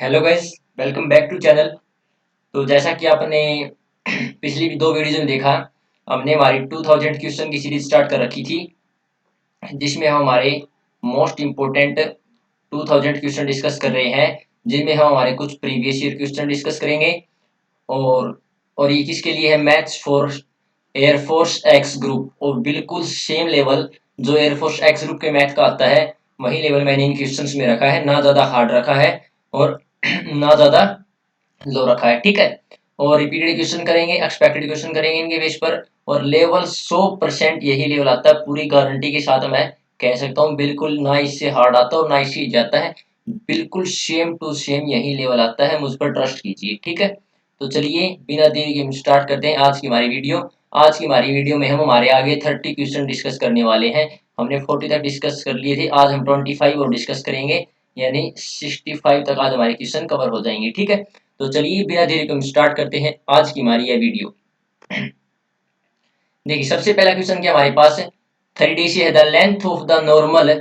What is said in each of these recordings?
Hello guys, welcome back to channel. तो जैसा कि आपने पिछली भी दो वीडियोज में देखा, हमने हमारी 2000 क्वेश्चन की सीरीज स्टार्ट कर रखी थी, जिसमें हम हमारे मोस्ट इम्पोर्टेंट 2000 क्वेश्चन डिस्कस कर रहे हैं, जिनमें हम हमारे कुछ प्रीवियस ईयर क्वेश्चन डिस्कस करेंगे। और और ये किसके लिए है? Maths for air force x group, और बिल्कुल सेम लेवल जो एयरफोर्स एक्स ग्रुप के मैथ का आता है, वही लेवल मैंने इन क्वेश्चंस में रखा है। ना ज़्यादा हार्ड रखा है और ना ज़्यादा लो रखा है, ठीक है। और रिपीटेड क्वेश्चन करेंगे, एक्सपेक्टेड क्वेश्चन करेंगे इनके बेस पर। और लेवल 100% यही लेवल आता है, पूरी गारंटी के साथ मैं कह सकता हूँ। बिल्कुल ना इससे हार्ड आता है और ना इससे जाता है, बिल्कुल सेम टू सेम यही लेवल आता है। मुझ पर ट्रस्ट कीजिए, ठीक है। तो चलिए बिना देरी के हम स्टार्ट करते हैं आज की हमारी वीडियो। आज की हमारी वीडियो में हम हमारे आगे 30 क्वेश्चन डिस्कस करने वाले हैं। हमने 40 तक डिस्कस कर लिए थे, आज हम 25 और डिस्कस करेंगे, यानी 65 तक आज हमारे क्वेश्चन कवर हो जाएंगे, ठीक है। तो चलिए बिना देरी के हम स्टार्ट करते हैं आज की हमारी यह वीडियो। देखिए सबसे पहला क्वेश्चन क्या हमारे पास है। 3D है the length of the normal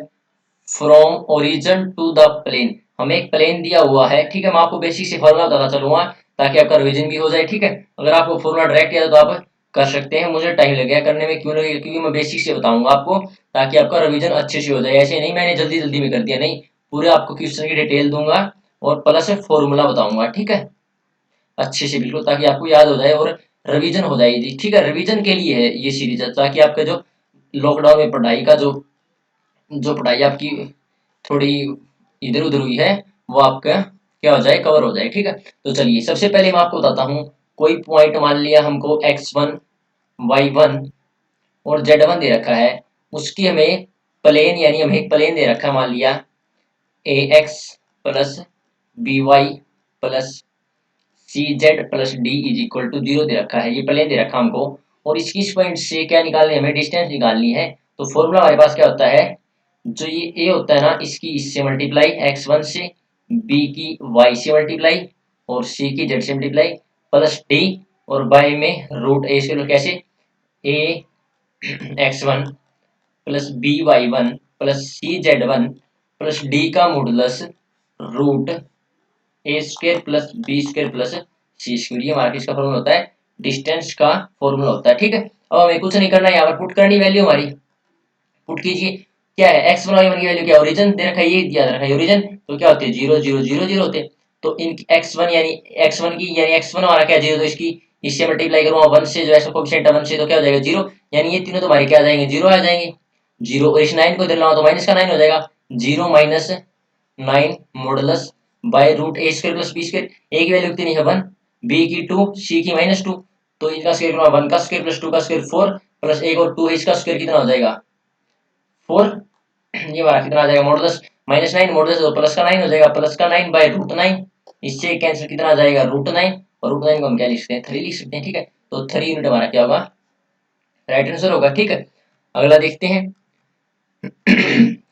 from origin to the plane. हमें एक प्लेन दिया हुआ है, ठीक है। मैं आपको बेसिक से फॉर्मूला बताना चलूंगा ताकि आपका रिवीजन भी हो जाए, ठीक है। अगर आपको फॉर्मूला डायरेक्ट याद है तो आप कर सकते हैं, मुझे टाइम लगेगा करने में। क्यों लगेगा? क्योंकि मैं बेसिक से बताऊंगा आपको, ताकि आपका रिवीजन अच्छे से हो जाए। ऐसे नहीं मैंने जल्दी जल्दी में कर दिया, नहीं, पूरे आपको क्वेश्चन की डिटेल दूंगा और प्लस फॉर्मूला बताऊंगा, ठीक है, अच्छे से बिल्कुल, ताकि आपको याद हो जाए और रिवीजन हो जाएगी, ठीक है। रिवीजन के लिए है ये सीरीज, ताकि आपका जो लॉकडाउन में पढ़ाई का जो जो पढ़ाई आपकी थोड़ी इधर उधर हुई है, वो आपका क्या हो जाए, कवर हो जाए, ठीक है। तो चलिए सबसे पहले मैं आपको बताता हूँ। कोई पॉइंट मान लिया हमको x1 y1 और z1 दे रखा है, उसकी हमें प्लेन, यानी हमें एक प्लेन दे रखा है, मान लिया ax plus by plus C Z plus D is equal to 0 दे रखा है। ये प्लेन दे रखा हमको, और इसकी इस पॉइंट से क्या निकालनी है? हमें डिस्टेंस निकालनी है। तो फॉर्मूला हमारे पास क्या होता है? जो ये ए होता है ना, इसकी इससे मल्टीप्लाई x1 से, बी की y से मल्टीप्लाई और सी की z से मल्टीप्लाई प्लस डी, और बाय में रूट ए से। कैसे? A x1 plus B y1 plus C z1 plus D का modulus root A square plus B square plus C square. ये हमारा किसका फॉर्मूला होता है? डिस्टेंस का फॉर्मूला होता है, ठीक है। अब हमें कुछ नहीं करना है, यहाँ पर पुट करनी वैल्यू हमारी। पुट कीजिए, क्या है एक्स वन वाई वन की वैल्यू, क्या ओरिजिन दे रखा है, ये दिया रखा है ओरिजिन, तो क्या होते हैं? 0 0 0 0 होते हैं। तो इन x1 यानी x1 की, यानी x1 हमारा क्या 0, तो इसकी इससे मल्टीप्लाई करूंगा 1 से, जो ऐसा कोएफिशिएंट है 1 से, तो क्या हो जाएगा 0। यानी ये तीनों तुम्हारे क्या आ जाएंगे? 0 आ जाएंगे। 0, और इस 9 को इधर लाओ तो माइनस का 9 हो जाएगा। 0 minus 9 modulus by root A square plus B square. A की वैल्यू कितनी है? 1, बी की 2, सी की -2, तो इनका स्क्वायर करूंगा 1 का स्क्वायर प्लस 2 का स्क्वायर 4 प्लस 1 और 2 है, इसका स्क्वायर कितना हो जाएगा? 4। ये हमारा कितना आ जाएगा? मॉडुलस -9 मॉडुलस तो प्लस का 9 हो जाएगा, प्लस का 9 बाय रूट 9। इससे कैंसिल कितना आ जाएगा? रूट 9, और रूट 9 को हम क्या लिख सकते हैं? 3 लिख सकते हैं, ठीक है। तो 3 यूनिट हमारा क्या होगा? राइट आंसर होगा, ठीक है। अगला देखते हैं।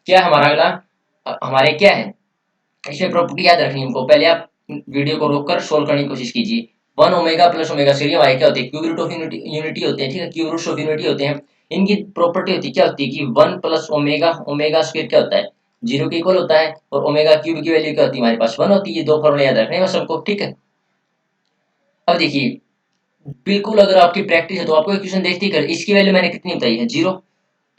क्या हमारा अगला, हमारे क्या है इसमें प्रॉपर्टी याद रखनी है हमको। पहले आप वीडियो को रोककर सोल्व करने की कोशिश कीजिए। 1 ओमेगा प्लस ओमेगा स्क्वायर, हमारे क्या होते हैं? क्यूब रूट ऑफ यूनिटी होते हैं, ठीक है, क्यूब रूट ऑफ यूनिटी होते हैं। इनकी प्रॉपर्टी होती है, क्या होती है कि 1 प्लस ओमेगा, ओमेगा स्क्वायर क्या होता है? 0 के इक्वल होता है, और ओमेगा क्यूब की वैल्यू क्या होती है हमारे पास? 1 होती है। ये दो फॉर्मूले याद रखने हैं बस हमको, ठीक है। अब देखिए, बिल्कुल अगर आपकी प्रैक्टिस है तो आपको क्वेश्चन देखते ही कर, इसकी वैल्यू मैंने कितनी बताई है? 0।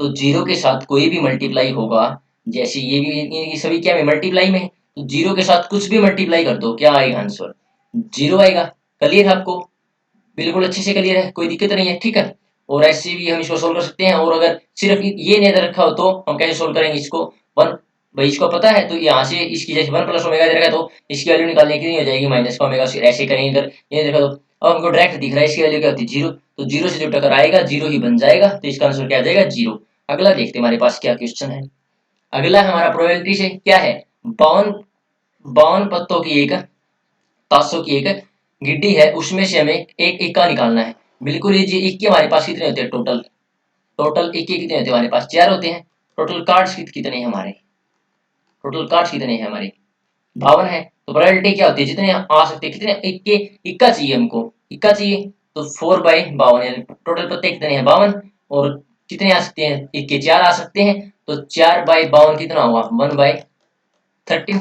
तो 0 के साथ कोई भी मल्टीप्लाई होगा, जैसे ये भी, ये सभी क्या में मल्टीप्लाई में है, तो 0 के साथ कुछ भी मल्टीप्लाई कर दो, क्या आएगा आंसर? 0 आएगा। क्लियर है आपको? बिल्कुल अच्छे से क्लियर है, कोई दिक्कत नहीं है, ठीक है। और ऐसे भी हम इसको सोल्व कर सकते हैं। और अगर सिर्फ ये नहीं दे रखा हो तो हम कैसे सोल्व करेंगे इसको? 1, भाई इसको पता है तो यहाँ से इसकी जैसे 1 प्लस ओमेगा दे रखा है, तो इसकी वैल्यू निकालने की नहीं हो जाएगी माइनस का ओमेगा, ऐसे करेंगे। अगर ये देखा तो अब हमको डायरेक्ट दिख रहा है इसकी वैल्यू क्या होती है? 0। तो 0 से जो टक्कर आएगा 0 ही बन जाएगा, तो इसका आंसर क्या आ जाएगा? 0। अगला देखते हैं हमारे पास क्या क्वेश्चन है। अगला हमारा प्रोबेबिलिटी से क्या है? 52 52 पत्तों की एक, 500 की एक गिड्डी है, उसमें से हमें एक इक्का निकालना है। बिल्कुल इजी। इक्के हमारे पास कितने होते हैं टोटल? टोटल इक्के कितने होते हैं हमारे पास? 4 होते हैं। टोटल कार्ड्स कितने हैं हमारे? टोटल कार्ड्स कितने हैं हमारे? 52 है। तो प्रोबेबिलिटी क्या होती है? जितने आ सकते हैं, कितने इक्के, इक्का चाहिए हमको, इक्का चाहिए, तो 4/52, यानी टोटल पत्ते कितने हैं? 52। और कितने आ सकते हैं इक्के? 4 आ सकते हैं, तो 4/52 कितना हुआ? 1/13।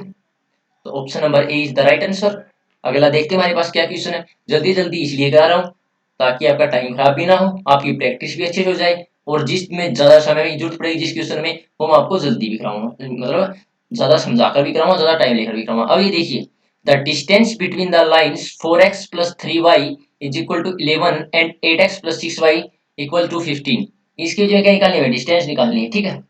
तो option number A is the right answer. अगला देखते हैं हमारे पास क्या क्वेश्चन है। जल्दी जल्दी इसलिए करा रहा हूँ ताकि आपका टाइम खराब भी ना हो, आपकी प्रैक्टिस भी अच्छे से हो जाए, और जिसमें ज्यादा समय की जरूरत पड़ेगी जिस क्वेश्चन में, वो मैं आपको जल्दी भी कराऊंगा, मतलब ज्यादा समझाकर भी कराऊंगा, ज्यादा टाइम लेकर भी कराऊंगा। अब ये देखिए, the distance between the lines 4x plus 3y is equal to 11 and 8x plus 6y equal to 15। इसकी जो क्या निकालनी है, डिस्टेंस निकालनी है, ठीक है।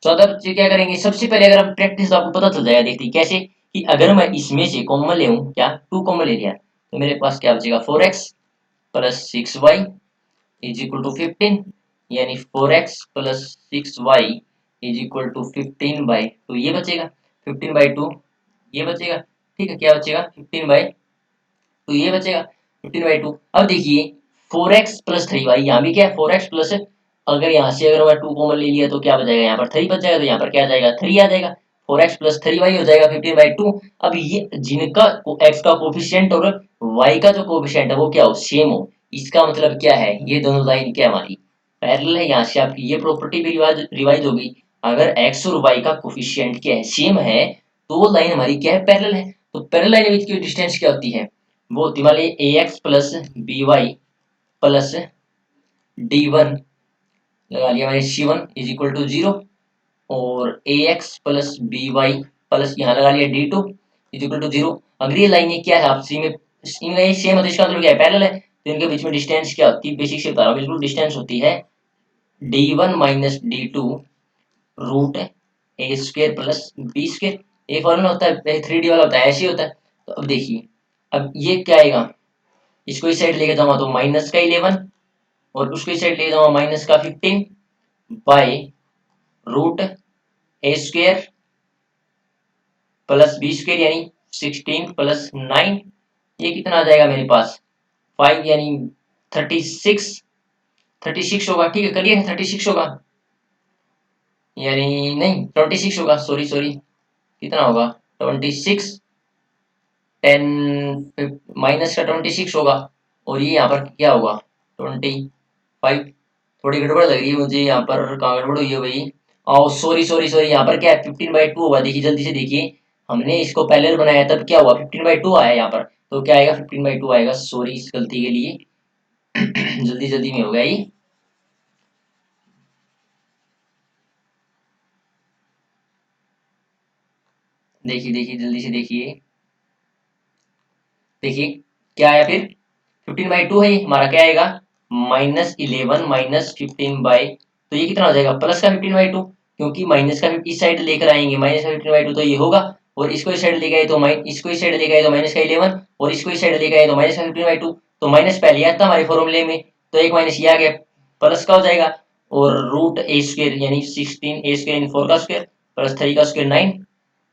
तो अगर क्या करेंगे, सबसे पहले अगर हम प्रैक्टिस, आपको पता चल जाएगा, देखते कैसे कि अगर मैं इसमें से कॉमन ले क्या 2 कॉमन ले लिया, तो मेरे पास क्या बचेगा 4x plus 6y is equal to 15, यानी 4x plus 6y is equal to 15/2, ये बचेगा 15/2, ये बचेगा, ठीक है। क्या बचेगा 15/2, ये बचेगा 15/2। अब देखिए 4x प्लस 3y, यहाँ भी क्या है 4x प्लस, अगर यहाँ से अगर मैं 2 कॉमन ले लिया तो क्या बचेगा, यहाँ पर 3 बच जाएगा, तो यहाँ पर क्या आ जाएगा 3 आ जाएगा, 4x प्लस 3y हो जाएगा 15/2। अब ये जिनका x का कोफिशिएंट और y का जो कोफिशिएंट है वो क्या हो, सेम हो, इसका मतलब क्या है, ये दोनों लाइन क्या हमारी पैरेलल है। यहाँ से आपकी ये प्रॉपर्टी भी रिवाइज होगी, अगर x और y का कोफिशिएंट क्या है, सेम है, तो वो लाइन हमारी क्या है, पैरेलल है। तो पैरेलल लाइन में की डिस्टेंस क्या होती है, वो होती मान ली ax plus by plus d1, लगा लिया मैंने c1 इज इक्वल टू 0, और ax प्लस by प्लस यहाँ लगा लिया d2 इज इक्वल टू 0। अगर ये लाइन क्या है आपसी में, इनका ये सेम है, तो इसका मतलब क्या है, पैरेलल है, तो इनके बीच में डिस्टेंस क्या होती है, बेसिक से बता रहा हूँ, बिल्कुल डिस्टेंस होती है d1 minus d2 root A square plus B square. एक फॉर्मूला होता है 3D वाला, होता है ऐसे ही होता है। तो अब देखिए, अब ये क्या आएगा, इसको इस साइड लेके जाऊंगा तो माइनस का 11, और उसको इस साइड लेके जाऊंगा माइनस का 15 by root A square plus B square, यानी 16 प्लस 9, ये कितना आ जाएगा मेरे पास 5, यानी 36, 36 होगा, ठीक है, करिए 36 होगा, यानी नहीं 26 होगा, सॉरी सॉरी, कितना होगा 26, 10 माइनस का 26 होगा, और ये यहाँ पर क्या होगा 25। थोड़ी गड़बड़ लग रही है मुझे यहाँ पर, कहाँ गड़बड़ हुई है भाई, और सॉरी सॉरी सॉरी, यहाँ पर क्या है 15/2 होगा, देखिए जल्दी से देखिए, हमने इसको पैरेलल बनाया तब क्या हुआ 15/2 आया यहाँ पर, तो क्या आएगा 15/2 आएगा, सॉरी इस गलती के लिए जल्दी जल्दी में हो गया ये। देखिए देखिए जल्दी से देखिए, देखिए क्या आया फिर 15/2 है, ये हमारा क्या आएगा -11 माइनस 15 तो ये कितना हो जाएगा प्लस का 15/2, क्योंकि माइनस का इस साइड लेकर आएंगे, माइनस का 15/2 तो ये होगा, और इसको इस साइड लेके आए तो इसको इस साइड लेके आए तो माइनस का 11, और इसको इस साइड लेके आए तो माइनस का 15/2, तो माइनस पहले आता हमारे फॉर्मूले में, तो एक माइनस ये आ गया, प्लस का हो जाएगा, और रूट ए स्क्वायर यानी 16 ए स्क्वायर इन 4 का स्क्वायर प्लस 3 का स्क्वायर 9,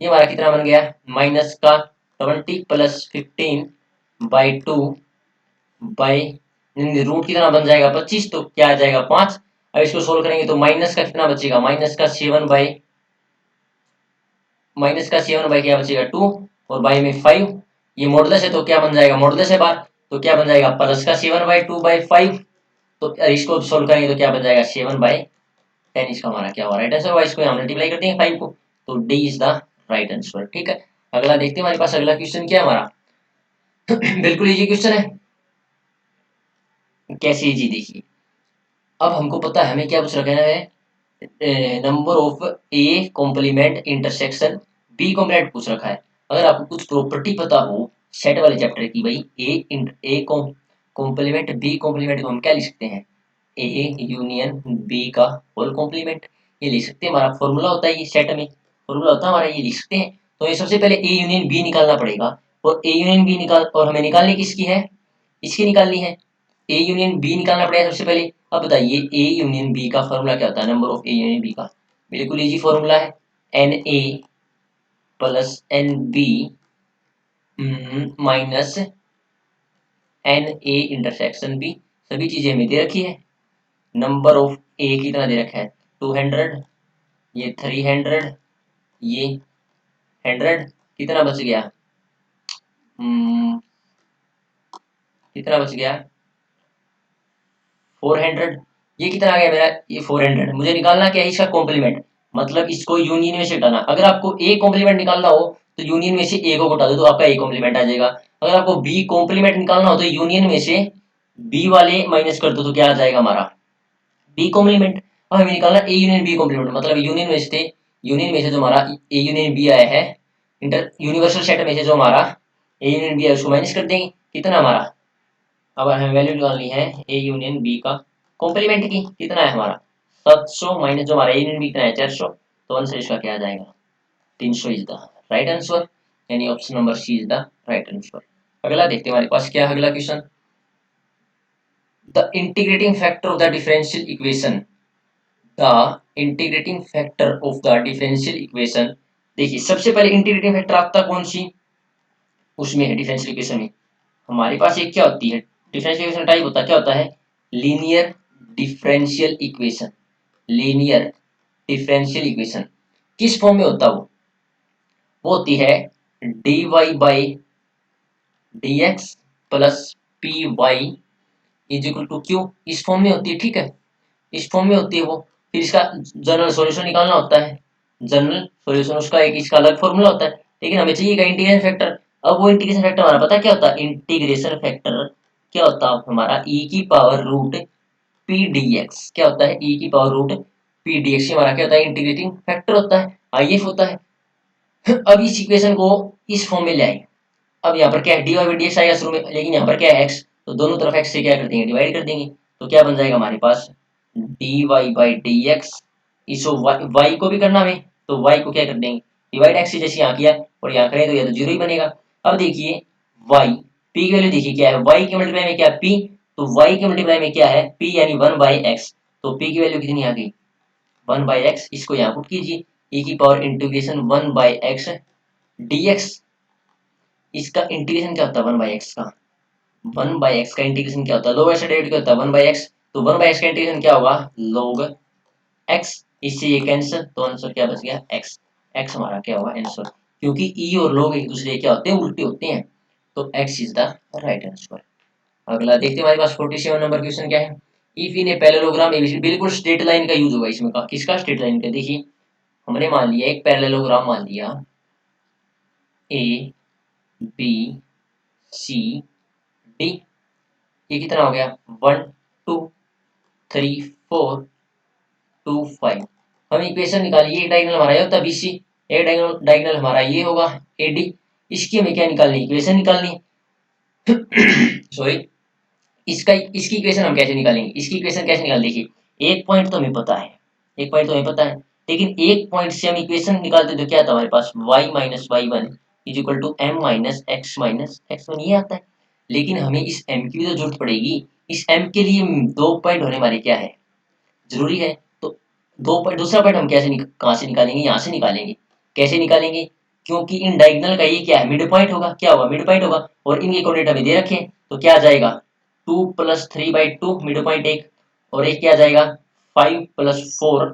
ये हमारा कितना बन गया माइनस का 20 प्लस 15/2 बाई रूट कितना बन जाएगा 25, तो क्या आ जाएगा 5। अब इसको सोल्व करेंगे तो माइनस का कितना बचेगा, माइनस का 7 बाई क्या बचेगा 2, और बाई में 5, ये मॉडुलस है तो क्या बन जाएगा, मॉडुलस है बार, तो क्या बन जाएगा प्लस का 7/2/5, तो इसको सोल्व करेंगे तो क्या बन जाएगा 7/10, इसका हमारा क्या हुआ राइट आंसर हुआ। इसको हम मल्टीप्लाई करते हैं 5 को, तो D is the right answer, ठीक है। अगला देखते हैं हमारे पास अगला क्वेश्चन क्या है हमारा बिल्कुल इजी क्वेश्चन है, कैसे इजी देखिए। अब हमको पता है हमें क्या पूछ रखा है, number of A complement intersection B complement पूछ रखा है। अगर आपको कुछ प्रॉपर्टी पता हो सेट वाले चैप्टर की, भाई ए कॉम्प्लीमेंट बी कॉम्प्लीमेंट को हम क्या लिख सकते हैं, ए यूनियन बी का होल कॉम्प्लीमेंट, ये लिख सकते हैं, हमारा फॉर्मूला होता है, ये सेट में फॉर्मूला होता है हमारा, ये लिख सकते हैं। तो ये सबसे पहले ए यूनियन बी निकालना पड़ेगा, और ए यूनियन बी निकाल, और हमें निकालनी किसकी है, इसकी निकालनी है, ए यूनियन बी निकालना पड़ेगा सबसे पहले। अब बताइए ए यूनियन बी का फॉर्मूला क्या होता है, number of A union B का, बिल्कुल इजी फॉर्मूला है, n A plus n B minus n A intersection B, सभी चीजें हमें दे रखी है। नंबर ऑफ ए कितना दे रखा है 200, ये 300, ये 100, कितना बच गया कितना बच गया 400, ये कितना आ गया मेरा, ये 400, मुझे निकालना क्या है इसका कॉम्प्लीमेंट, मतलब इसको यूनियन में से हटाना। अगर आपको ए कॉम्प्लीमेंट निकालना हो तो यूनियन में से ए को घटा दो तो आपका ए कॉम्प्लीमेंट आ जाएगा। अगर आपको बी कॉम्प्लीमेंट निकालना हो तो यूनियन में से बी वाले माइनस कर दो तो क्या आ जाएगा हमारा बी कॉम्प्लीमेंट। अब हमें निकालना ए यूनियन बी कॉम्प्लीमेंट, मतलब यूनियन में से जो हमारा ए यूनियन बी आया है, इंटर यूनिवर्सल सेट में से जो हमारा ए यूनियन बी है उसको माइनस कर देंगे, कितना हमारा, अब हमें वैल्यू निकालनी है ए यूनियन बी का कॉम्प्लीमेंट की, कितना है हमारा 700 माइनस जो हमारा ए यूनियन बी कितना है 400, तो आंसर इसका क्या आ जाएगा 300 इज द राइट आंसर, यानी option number C is the right answer. अगला देखते हैं हमारे पास क्या है अगला question. The integrating factor of the differential equation, the integrating factor of the differential equation. देखिए सबसे पहले इंटीग्रेटिंग फैक्टर आपका कौन सी उसमें है डिफरेंशियल इक्वेशन में, हमारे पास एक क्या होती है डिफरेंशियल इक्वेशन टाइप होता है, क्या होता है linear differential equation. Linear differential equation किस फॉर्म में होता है वो होती है D Y by D X plus P Y is equal to Q, इस फॉर्म में होती है, ठीक है इस फॉर्म में होती है वो। फिर इसका जनरल सॉल्यूशन निकालना होता है, जनरल सॉल्यूशन उसका एक इसका अलग फॉर्मूला होता है, लेकिन हमें चाहिए इंटीग्रेशन फैक्टर। अब वो इंटीग्रेशन फैक्टर हमारा पता क्या होता है, इंटीग्रेशन फैक्टर क्या होता है हमारा ई की power root P D X, क्या होता है ई की power root P D X, हमारा क्या होता है इंटीग्रेटिंग फैक्टर होता है, आई एफ होता है। अब इस इक्वेशन को इस फॉर्म में ले आए, अब यहाँ पर क्या है डी वाई डी एक्स आएगा शुरू में, लेकिन यहाँ पर क्या है एक्स, तो दोनों तरफ एक्स से क्या कर देंगे डिवाइड कर देंगे, तो क्या बन जाएगा हमारे पास D Y by D X, इसको वाई को भी करना हमें तो वाई को क्या कर देंगे डिवाइड एक्स से जैसे यहाँ किया और यहाँ करें तो यह तो जीरो ही बनेगा। अब देखिए वाई पी की वैल्यू देखिए क्या है, वाई के मल्टीप्लाई में क्या है पी, तो वाई के मल्टीप्लाई में क्या है पी यानी 1/x, तो पी की वैल्यू कितनी आ गई 1/x, इसको यहाँ पुट कीजिए e की पावर इंटीग्रेशन 1/x dx, इसका इंटीग्रेशन क्या होता है 1/x का, 1/x का इंटीग्रेशन क्या होता है लोग ऐसे डेरिवेटिव क्या होता है 1/x, तो 1/x का इंटीग्रेशन क्या होगा log x, इससे ये कैंसिल तो आंसर क्या बच गया x, x हमारा क्या होगा आंसर, क्योंकि e और log एक दूसरे क्या होते हैं उल्टे होते हैं, तो x is the right answer. अगला देखते हैं हमारे पास 47 नंबर क्वेश्चन क्या है। If in a parallelogram ABC, बिल्कुल स्ट्रेट लाइन का यूज होगा इसमें का, किसका स्ट्रेट लाइन का, देखिए हमने मान लिया एक पैरेललोग्राम मान लिया ए बी सी डी, ये कितना हो गया 1 2 3 4 2 5, हम इक्वेशन निकालिए एक डायगोनल हमारा ये होता है बीसी, एक डायगोनल हमारा ये होगा एडी, इसकी हमें क्या निकालनी इक्वेशन निकालनी सॉरी इसकी इक्वेशन हम कैसे निकालेंगे, इसकी इक्वेशन कैसे निकाल, देखिए एक पॉइंट तो हमें पता है, एक पॉइंट तो हमें पता है, लेकिन एक पॉइंट से हम इक्वेशन निकालते तो क्या था हमारे पास y minus Y one is equal to M minus X one ये आता है, लेकिन हमें इस m की भी तो जरूरत पड़ेगी, इस m के लिए दो पॉइंट होने हमारे क्या है जरूरी है, तो दो पॉइंट दूसरा पॉइंट हम कैसे कहाँ से निकालेंगे यहाँ से निकालेंगे, कैसे निकालेंगे क्योंकि इन डायगोनल का ये क्या है मिड पॉइंट होगा, क्या होगा मिड पॉइंट होगा, और इनके कोऑर्डिनेट हमें दे रखे हैं तो क्या आ जाएगा 2 + 3/2 मिड पॉइंट एक, और एक क्या आ जाएगा 5 + 4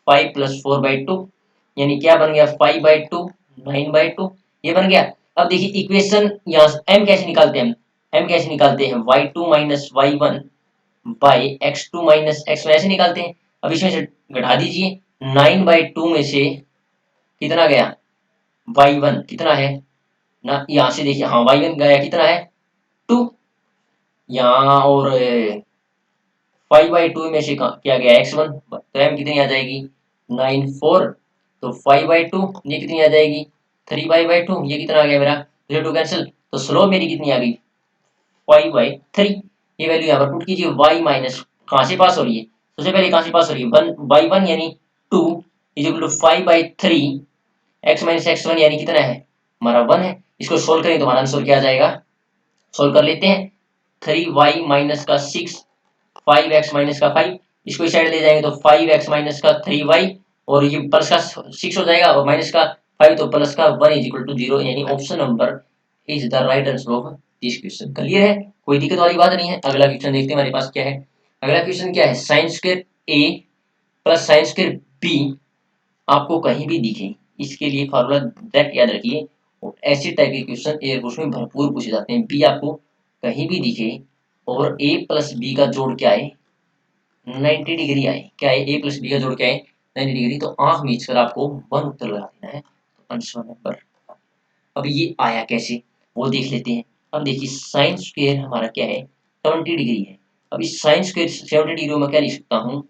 5 + 4/2, यानी क्या बन गया 5/2 9/2 ये बन गया। अब देखिए इक्वेशन यहाँ m कैसे निकालते हैं, m कैसे निकालते हैं y2 minus Y one by x2 minus x1 ऐसे निकालते हैं। अब इसमें से घटा दीजिए 9/2 में से कितना गया y1 कितना है ना, यहाँ से देखिए हाँ y1 गया कितना है 2, यहाँ और 5/2 में से क्या गया x1, तो m कितनी आ जाएगी 9 4, तो 5/2 ये कितनी आ जाएगी 3/2, ये कितना आ गया मेरा 0 2 कैंसिल, तो स्लोप मेरी कितनी आ गई 5/3, ये वैल्यू यहाँ पर पुट कीजिए y माइनस कहाँ से पास हो रही है सबसे पहले कहाँ से पास हो रही है y1 यानी 2 is equal to 5/3 x minus x1 यानी कितना है हमारा 1 है, इसको सोल्व करें तो हमारा आंसर क्या आ जाएगा, सोल्व कर लेते हैं 3y माइनस का 6 5x माइनस का 5, इसको इस साइड ले जाएंगे तो 5x माइनस का 3y, और ये प्लस का 6 हो जाएगा और माइनस का 5 तो प्लस का 1 इज इक्वल टू 0, यानी option number is the right answer of this question. Clear है, कोई दिक्कत वाली बात नहीं है। अगला क्वेश्चन देखते हैं हमारे पास क्या है। अगला क्वेश्चन क्या है sine square a plus sine square b आपको कहीं भी दिखे, इसके लिए फॉर्मूला डायरेक्ट याद रखिए, और ऐसे टाइप के क्वेश्चन एयरफोर्स में भरपूर पूछे जाते हैं। बी आपको कहीं भी दिखे और a प्लस बी का जोड़ क्या है 90 डिग्री आए, क्या है a प्लस बी का जोड़ क्या है 90 डिग्री, तो आंख मीच कर आपको वन उत्तर लगा देना है। आंसर नंबर अब ये आया कैसे वो देख लेते हैं। अब देखिए साइन स्क्वायर हमारा क्या है 20 डिग्री है। अब इस साइन स्क्वायर 70 डिग्री में क्या लिख सकता हूँ,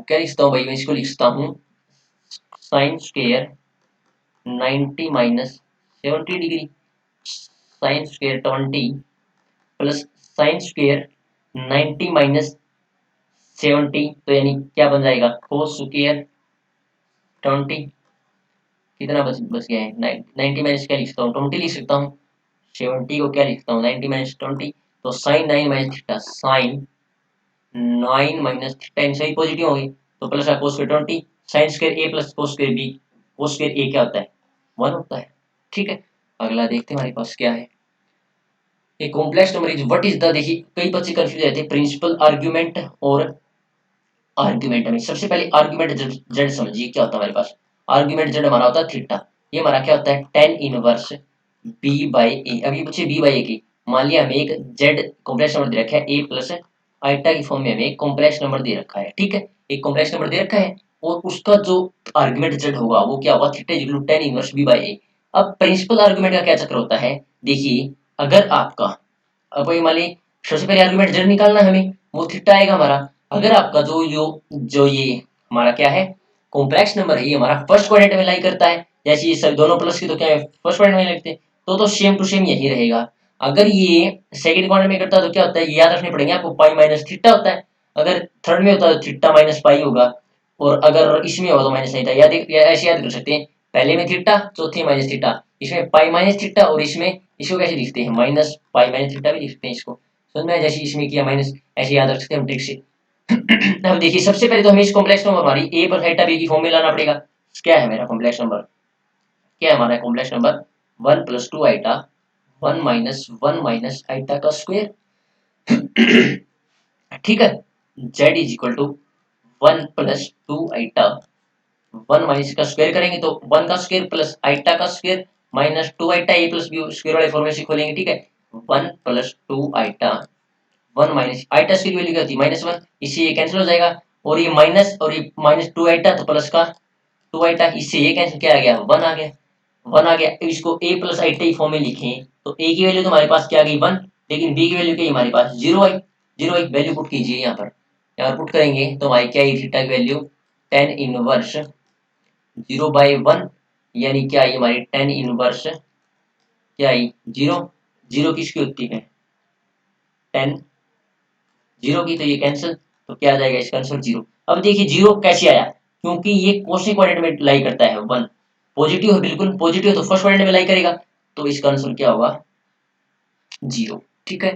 क्या लिख सकता हूँ भाई, मैं इसको लिख सकता हूँ sine square 90 minus 70 degree, sine square 20 plus sine square 90 minus 70, तो यानी क्या बन जाएगा कोस स्क्वायर 20, कितना बच बच गया है 90 माइनस क्या लिख सकता हूँ 20 लिख सकता हूँ, 70 को क्या लिखता हूँ 90 माइनस 20, तो sine 9 minus theta, sine 9 minus theta सही पॉजिटिव होगी तो plus cos square 20, sine square A plus cos square B, cos square A क्या होता है 1 होता है। ठीक है, अगला देखते हैं हमारे पास क्या है। A complex number is what is the, देखिए कई बच्चे कंफ्यूज रहते हैं प्रिंसिपल आर्गुमेंट और आर्गुमेंट में। सबसे पहले आर्गुमेंट जेड समझिए क्या होता है हमारे पास। आर्गुमेंट जेड हमारा होता है थीटा, ये हमारा क्या होता है tan inverse B by A. अब ये पूछे बी बाई ए की, मान लिया हमें एक जेड कॉम्प्लेक्स नंबर दे रखा है ए प्लस आइटा की फॉर्म में हमें एक कॉम्प्लेक्स नंबर दे रखा है। ठीक है, एक कॉम्प्लेक्स नंबर दे रखा है और उसका जो आर्गुमेंट जेड होगा वो क्या होगा theta equal to tan inverse B by A. अब प्रिंसिपल आर्गुमेंट का क्या चक्कर होता है, देखिए अगर आपका, अब वही मान ली सबसे पहले आर्गुमेंट जेड निकालना है हमें, वो थीटा आएगा हमारा। अगर आपका जो ये हमारा क्या है कॉम्प्लेक्स नंबर है, ये हमारा फर्स्ट क्वाड्रेंट में लाई करता है, जैसे ये सब दोनों प्लस की तो क्या है फर्स्ट क्वाड्रेंट में लगते हैं, तो सेम टू सेम यही रहेगा। अगर ये सेकंड क्वाड्रेंट में करता है तो क्या होता है, ये याद रखने पड़ेंगे आपको, पाई माइनस थीटा होता है। अगर थर्ड में होता है तो थीटा माइनस पाई होगा, और अगर इसमें होगा तो माइनस नहीं था, या ऐसे याद कर सकते हैं, पहले में थीटा चौथे माइनस थीटा, इसमें पाई माइनस थीटा, और इसमें इसको कैसे लिखते हैं माइनस पाई माइनस थीटा भी लिखते हैं इसको, समझ में आया? जैसे इसमें किया माइनस, ऐसे याद रख सकते हैं हम ट्रिक से। अब देखिए सबसे पहले तो हमें इस कॉम्प्लेक्स नंबर हमारी ए पर थीटा बी की फॉर्म में लाना पड़ेगा। क्या है मेरा कॉम्प्लेक्स नंबर, क्या है हमारा complex number 1 plus 2 iota 1 minus iota का स्क्वायर। ठीक है, z is equal to 1 plus 2 iota 1 minus का स्क्वायर करेंगे तो 1 का स्क्वायर प्लस आइटा का square minus 2 iota A plus B square वाले फॉर्मूले से खोलेंगे। ठीक है, 1 प्लस 2 आइटा 1 माइनस आइटा की वैल्यू क्या होती है -1, इससे ये कैंसिल हो जाएगा, और ये माइनस और ये माइनस 2 आइटा तो प्लस का 2 आइटा, इससे ये कैंसिल क्या आ गया 1 आ गया, 1 आ गया। इसको a प्लस आइटा की फॉर्म में लिखें तो a की वैल्यू तो हमारे पास क्या आ गई 1, लेकिन b की वैल्यू क्या है हमारे पास 0 आई, 0 आई वैल्यू पुट कीजिए यहाँ पर, पुट करेंगे तो हमारी क्या आई थीटा की वैल्यू 10 इनवर्स 0 बाई 1, यानी क्या आई हमारी 10 इनवर्स क्या आई 0, 0 किसकी होती है 10, 0 की, तो ये कैंसिल, तो क्या आ जाएगा इसका आंसर 0। अब देखिए 0 कैसे आया, क्योंकि ये कोशिक क्वाड्रेंट में लाई करता है 1, पॉजिटिव है बिल्कुल पॉजिटिव तो फर्स्ट क्वाड्रेंट में लाई करेगा, तो इसका आंसर क्या होगा 0। ठीक है,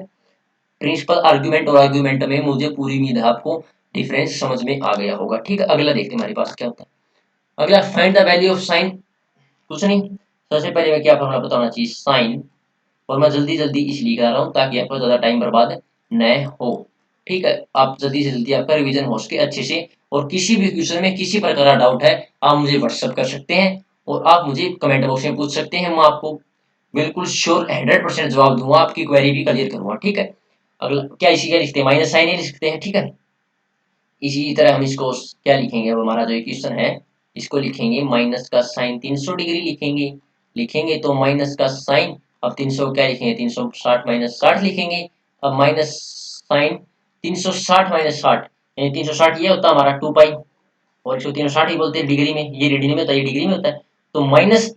प्रिंसिपल आर्गुमेंट और आर्गुमेंट में मुझे पूरी उम्मीद है आपको डिफरेंस समझ में आ गया होगा। ठीक है, अगला देखते हैं हमारे पास क्या होता है। अगला find the value of sine, कुछ नहीं, सबसे पहले मैं क्या फॉर्मूला बताना चाहिए साइन, और मैं जल्दी जल्दी इसलिए करा रहा हूँ ताकि आपको ज़्यादा टाइम बर्बाद न हो। ठीक है, आप जल्दी से जल्दी आपका रिवीजन हो सके अच्छे से, और किसी भी क्वेश्चन में किसी प्रकार का डाउट है आप मुझे व्हाट्सअप कर सकते हैं, और आप मुझे कमेंट बॉक्स में पूछ सकते हैं, मैं आपको बिल्कुल श्योर 100% जवाब दूंगा, आपकी क्वेरी भी क्लियर करूंगा। ठीक है, अगला क्या इसी क्या लिखते हैं माइनस साइन ही लिख सकते हैं। ठीक है, इसी तरह हम इसको क्या लिखेंगे, अब हमारा जो क्वेश्चन है इसको लिखेंगे माइनस का साइन 300 डिग्री लिखेंगे, लिखेंगे तो माइनस का साइन, अब 300 क्या लिखेंगे 360 माइनस 60 लिखेंगे, अब माइनस साइन 360 माइनस 60, यानी 360 ये होता है हमारा 2 पाई, और इसको 360 ही बोलते हैं डिग्री में, ये रेडियन में होता है ये डिग्री में होता है, तो माइनस,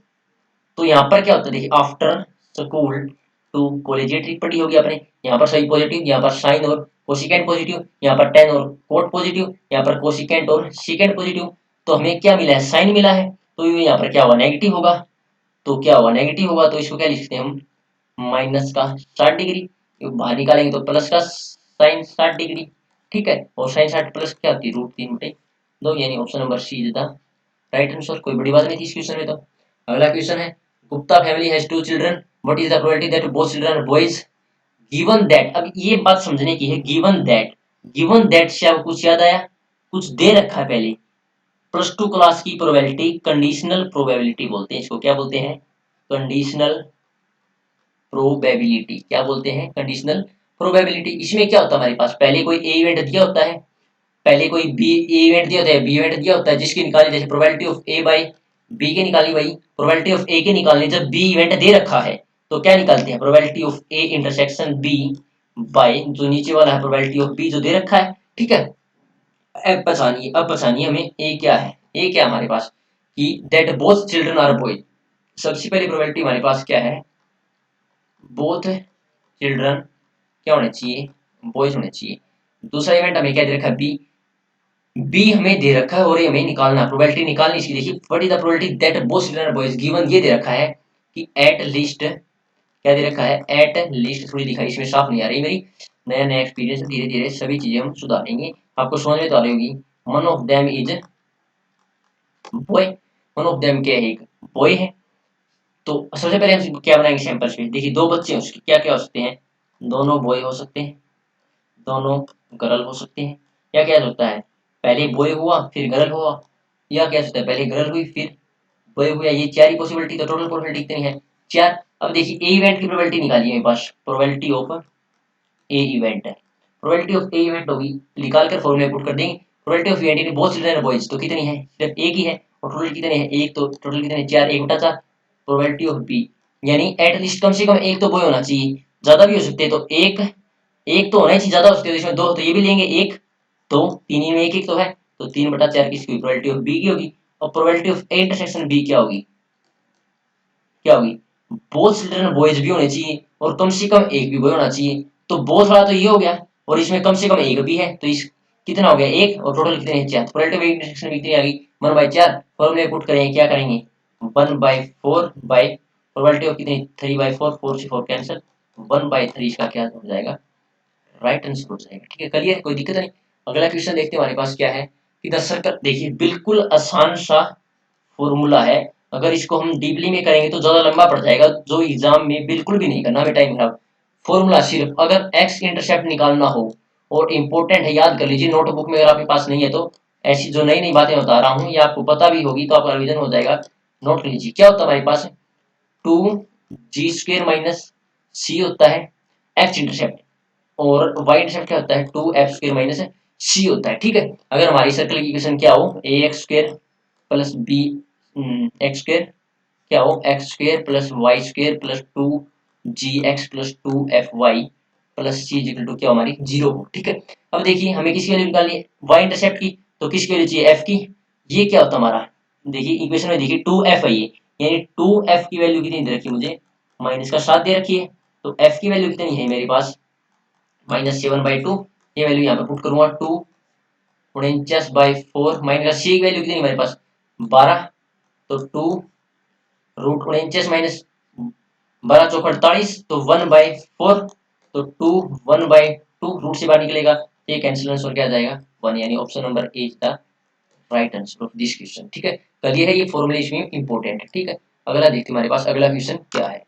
तो यहाँ पर क्या होता है देखिए after school to collegiate trick पढ़ी होगी आपने, यहाँ पर सही पॉजिटिव, यहाँ पर साइन और कोसिकेंट पॉजिटिव, यहाँ पर टेन और कोट पॉजिटिव, यहाँ पर कोसिकेंट और सिकेंट पॉजिटिव, तो हमें क्या मिला है साइन मिला है, तो ये यहाँ पर क्या हुआ नेगेटिव होगा, तो क्या हुआ नेगेटिव होगा, तो इसको क्या लिखते हैं हम माइनस का 60 डिग्री, बाहर निकालेंगे तो प्लस का साइन 60 डिग्री। ठीक है, और साइन 60 प्लस क्या होती है √3/2, यानी option number C is the right answer, कोई बड़ी बात नहीं थी इस क्वेश्चन में। तो अगला क्वेश्चन है Gupta family has 2 children, what is the probability that both children are boys, given that, अब ये बात समझने की है, गिवन दैट से आपको कुछ याद आया, कुछ दे रखा है पहले, +2 क्लास की प्रोबेबिलिटी, कंडीशनल प्रोबेबिलिटी बोलते हैं इसको, क्या बोलते हैं कंडीशनल प्रोबेबिलिटी, क्या बोलते हैं कंडीशनल प्रोबेबिलिटी। इसमें क्या होता है हमारे पास पहले कोई ए इवेंट दिया होता है, पहले कोई बी इवेंट दिया होता है, बी इवेंट दिया होता है, जिसकी निकाली जैसे probability of A by B के निकाली भाई, प्रोबेबिलिटी ऑफ ए के निकालनी, जब बी इवेंट दे रखा है तो क्या निकालते हैं, probability of A intersection B by जो नीचे वाला है प्रोबेबिलिटी ऑफ बी जो दे रखा है, ठीक है। अब पहचानिए हमें ए क्या है। ए क्या हमारे पास कि that both children are boys. सबसे पहली प्रोबेबिलिटी हमारे पास क्या है, बोथ चिल्ड्रन क्या होने चाहिए, बॉयज होने चाहिए। दूसरा इवेंट हमें क्या दे रखा है, बी। बी हमें दे रखा है और ये हमें निकालना, प्रोबेबिलिटी निकालनी इसकी। देखिए what is the probability that both children are boys, given ये दे रखा है कि एट लीस्ट क्या दे रखा है, एट लीस्ट, थोड़ी दिखाई इसमें साफ नहीं आ रही मेरी, नया नया एक्सपीरियंस, धीरे धीरे सभी चीजें हम सुधारेंगे, आपको समझ में तो आ रही होगी। One of them is boy, one of them क्या है, एक बॉय है। तो सबसे पहले हम क्या बनाएंगे सैंपल स्पेस। देखिए दो बच्चे हैं उसके, क्या क्या हो सकते हैं, दोनों बॉय हो सकते हैं, दोनों गर्ल हो सकते हैं, या क्या होता है पहले बॉय हुआ फिर गर्ल हुआ, या क्या होता है पहले गर्ल हुई फिर बॉय हुआ। ये चार ही पॉसिबिलिटी, तो टोटल प्रोबेबिलिटी कितनी है, चार। अब देखिए ए इवेंट की प्रोबेबिलिटी निकालिए मेरे पास, प्रोबेबिलिटी ऑफ ए इवेंट है, प्रोबेबिलिटी ऑफ ए इवेंट होगी, निकाल कर फॉर्मूला पुट कर देंगे। प्रोबेबिलिटी ऑफ इवेंट यानी बोथ चिल्ड्रन बॉयज तो कितनी है, सिर्फ एक ही है, और टोटल कितने हैं एक, तो टोटल कितने चार, एक बटा चार। प्रोबेबिलिटी ऑफ बी यानी एटलीस्ट कम से कम एक तो बॉय होना चाहिए, ज्यादा भी हो सकते हैं, तो एक, एक तो होना ही चाहिए, ज्यादा हो सकते हैं इसमें दो, तो ये भी लेंगे एक, तो तीन ही में एक एक तो है, तो तीन बटा चार किसकी प्रोबेबिलिटी ऑफ बी की होगी। और probability of A intersection B क्या होगी, क्या होगी, बोथ चिल्ड्रन बॉयज भी होने चाहिए और कम से कम एक भी बॉय होना चाहिए, तो बोथ वाला तो ये हो गया, और इसमें कम से कम एक भी है, तो इस कितना हो गया एक, और टोटल कितने हैं चार, प्रोबेबिलिटी ऑफ इंटरसेक्शन भी कितनी आ गई, वन बाई चार। फॉर्मूले पुट करेंगे, क्या करेंगे, one by four by probability of कितनी, थ्री बाई फोर, फोर से four cancel, one by three इसका क्या हो जाएगा, राइट आंसर हो जाएगा। ठीक है, क्लियर, कोई दिक्कत नहीं। अगला क्वेश्चन देखते हैं हमारे पास क्या है कि द सर्कल, देखिए बिल्कुल आसान सा फॉर्मूला है, अगर इसको हम डीपली में करेंगे तो ज्यादा लंबा पड़ जाएगा, जो एग्जाम में बिल्कुल भी नहीं करना हमें टाइम खराब। फॉर्मूला सिर्फ अगर एक्स इंटरसेप्ट निकालना हो, और इंपॉर्टेंट है याद कर लीजिए, नोटबुक में अगर आपके पास नहीं है तो ऐसी जो नई नई बातें बता रहा हूँ ये आपको पता भी होगी तो आपका रिवीजन हो जाएगा। नोट कर लीजिए क्या होता है हमारे पास, टू जी स्क्वेयर माइनस सी होता है एक्स इंटरसेप्ट, और वाई इंटरसेप्ट क्या होता है, टू एफ स्क्वेयर माइनस सी होता है। ठीक है, अगर हमारी सर्कल की इक्वेशन क्या हो, A X square plus B X square क्या हो, X square plus Y square plus two G X plus two F Y plus C equal to क्या हमारी जीरो हो। ठीक है, अब देखिए हमें किसकी वैल्यू निकालनी है, वाई इंटरसेप्ट की, तो किसकी वैल्यू चाहिए, एफ की। ये क्या होता है हमारा, देखिए इक्वेशन में देखिए टू एफ है ये, यानी टू एफ की वैल्यू कितनी दे रखी है मुझे, माइनस का सात दे रखी है, तो एफ की वैल्यू कितनी है मेरे पास, माइनस सेवन बाई टू। ये वैल्यू यहाँ पे पुट करूंगा, टू 49/4 माइनस सी की वैल्यू कितनी हमारे पास 12, तो टू रूट 49 माइनस 12 × 4 = 48, तो 1/4, तो टू 1/2 रूट से बाहर निकलेगा, ये कैंसिल आंसर क्या आ जाएगा वन, यानी option number A is the right answer of this question. ठीक है, क्लियर है, ये फॉर्मूला इसमें इंपॉर्टेंट है। ठीक है, अगला देखते हैं हमारे पास अगला क्वेश्चन क्या है,